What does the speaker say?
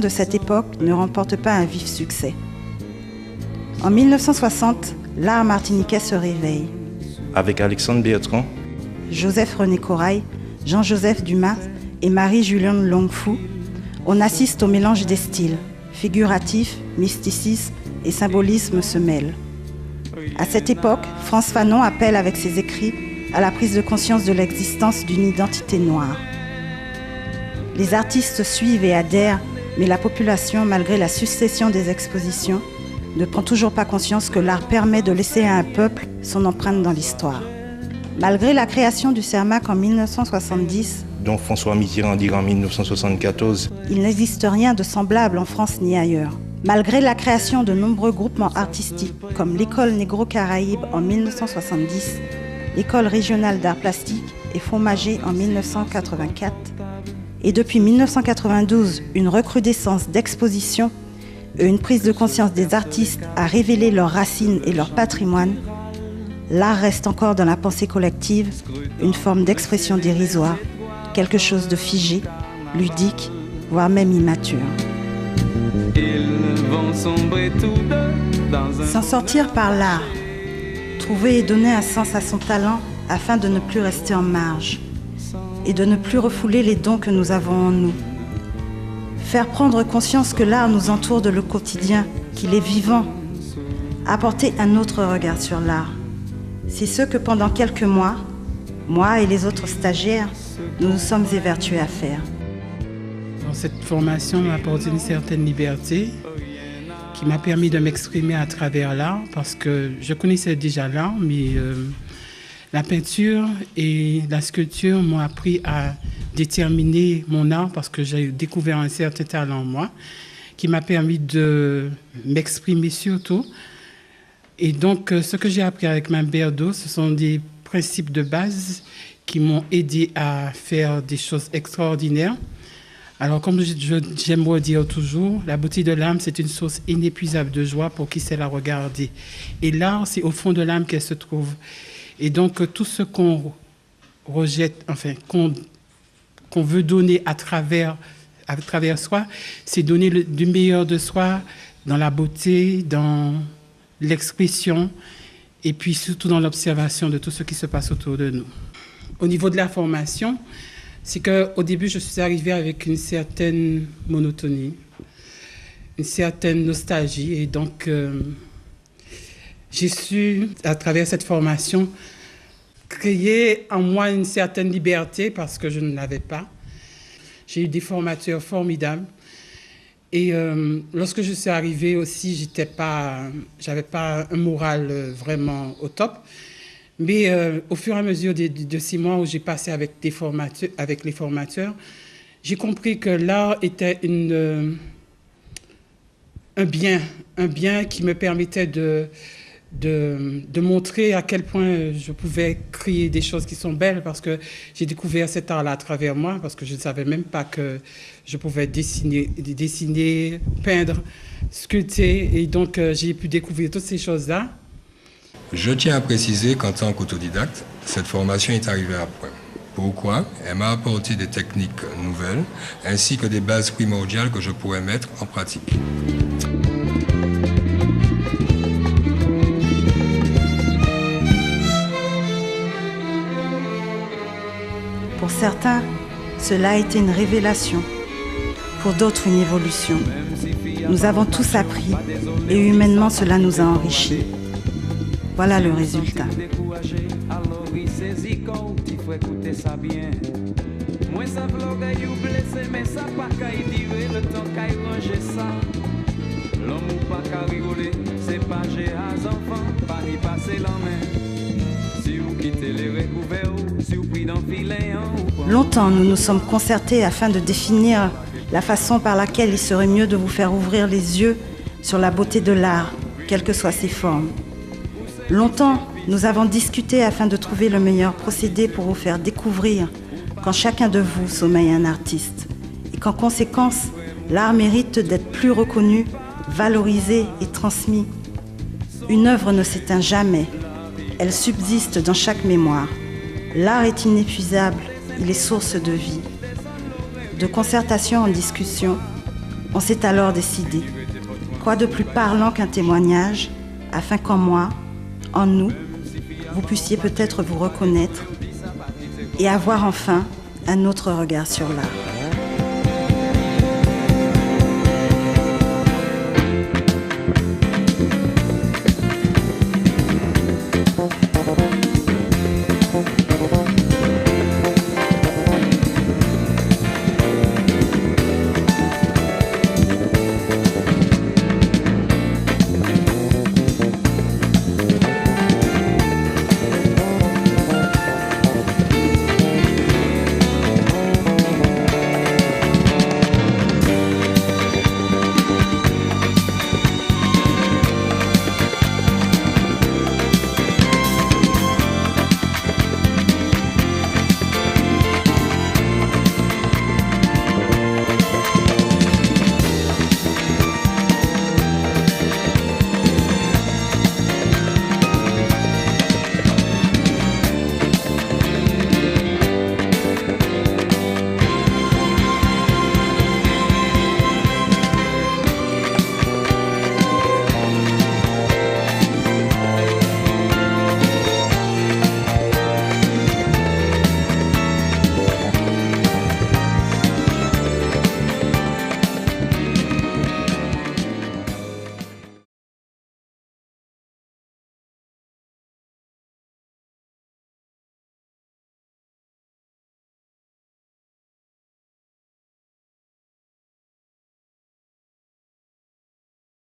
de cette époque ne remporte pas un vif succès. En 1960, l'art martiniquais se réveille. Avec Alexandre Bertrand, Joseph-René Corail, Jean-Joseph Dumas et Marie-Julienne Longfou, on assiste au mélange des styles. Figuratif, mysticisme et symbolisme se mêlent. À cette époque, Frantz Fanon appelle avec ses écrits à la prise de conscience de l'existence d'une identité noire. Les artistes suivent et adhèrent, mais la population, malgré la succession des expositions, ne prend toujours pas conscience que l'art permet de laisser à un peuple son empreinte dans l'histoire. Malgré la création du CERMAC en 1970, dont François Mitterrand dira en 1974, il n'existe rien de semblable en France ni ailleurs. Malgré la création de nombreux groupements artistiques comme l'École Négro-Caraïbe en 1970, l'École régionale d'art plastique et Fromager en 1984, et depuis 1992, une recrudescence d'expositions et une prise de conscience des artistes à révéler leurs racines et leur patrimoine, l'art reste encore dans la pensée collective une forme d'expression dérisoire, quelque chose de figé, ludique, voire même immature. S'en sortir par l'art, trouver et donner un sens à son talent afin de ne plus rester en marge et de ne plus refouler les dons que nous avons en nous. Faire prendre conscience que l'art nous entoure de le quotidien, qu'il est vivant. Apporter un autre regard sur l'art. C'est ce que pendant quelques mois, moi et les autres stagiaires, nous nous sommes évertués à faire. Cette formation m'a apporté une certaine liberté qui m'a permis de m'exprimer à travers l'art parce que je connaissais déjà l'art, mais la peinture et la sculpture m'ont appris à déterminer mon art parce que j'ai découvert un certain talent en moi qui m'a permis de m'exprimer surtout. Et donc, ce que j'ai appris avec Mme Berdo, ce sont des principes de base qui m'ont aidé à faire des choses extraordinaires. Alors, comme j'aime redire toujours, la beauté de l'âme, c'est une source inépuisable de joie pour qui sait la regarder. Et l'art, c'est au fond de l'âme qu'elle se trouve. Et donc, tout ce qu'on rejette, enfin, qu'on veut donner à travers soi, c'est donner du meilleur de soi dans la beauté, dans l'expression, et puis surtout dans l'observation de tout ce qui se passe autour de nous. Au niveau de la formation, c'est qu'au début, je suis arrivée avec une certaine monotonie, une certaine nostalgie. Et donc, j'ai su, à travers cette formation, créer en moi une certaine liberté parce que je ne l'avais pas. J'ai eu des formateurs formidables. Et lorsque je suis arrivée aussi, j'avais pas un moral vraiment au top. Mais au fur et à mesure de 6 mois où j'ai passé avec les formateurs, j'ai compris que l'art était un bien qui me permettait de montrer à quel point je pouvais créer des choses qui sont belles parce que j'ai découvert cet art-là à travers moi parce que je ne savais même pas que je pouvais dessiner, peindre, sculpter et donc j'ai pu découvrir toutes ces choses-là. Je tiens à préciser qu'en tant qu'autodidacte, cette formation est arrivée à point. Pourquoi ? Elle m'a apporté des techniques nouvelles ainsi que des bases primordiales que je pourrais mettre en pratique. Pour certains, cela a été une révélation. Pour d'autres, une évolution. Nous avons tous appris et humainement, cela nous a enrichis. Voilà le résultat. Longtemps, nous nous sommes concertés afin de définir la façon par laquelle il serait mieux de vous faire ouvrir les yeux sur la beauté de l'art, quelles que soient ses formes. Longtemps, nous avons discuté afin de trouver le meilleur procédé pour vous faire découvrir qu'en chacun de vous sommeille un artiste et qu'en conséquence, l'art mérite d'être plus reconnu, valorisé et transmis. Une œuvre ne s'éteint jamais, elle subsiste dans chaque mémoire. L'art est inépuisable, il est source de vie. De concertation en discussion, On s'est alors décidé. Quoi de plus parlant qu'un témoignage, afin qu'en moi, en nous, vous puissiez peut-être vous reconnaître et avoir enfin un autre regard sur l'art.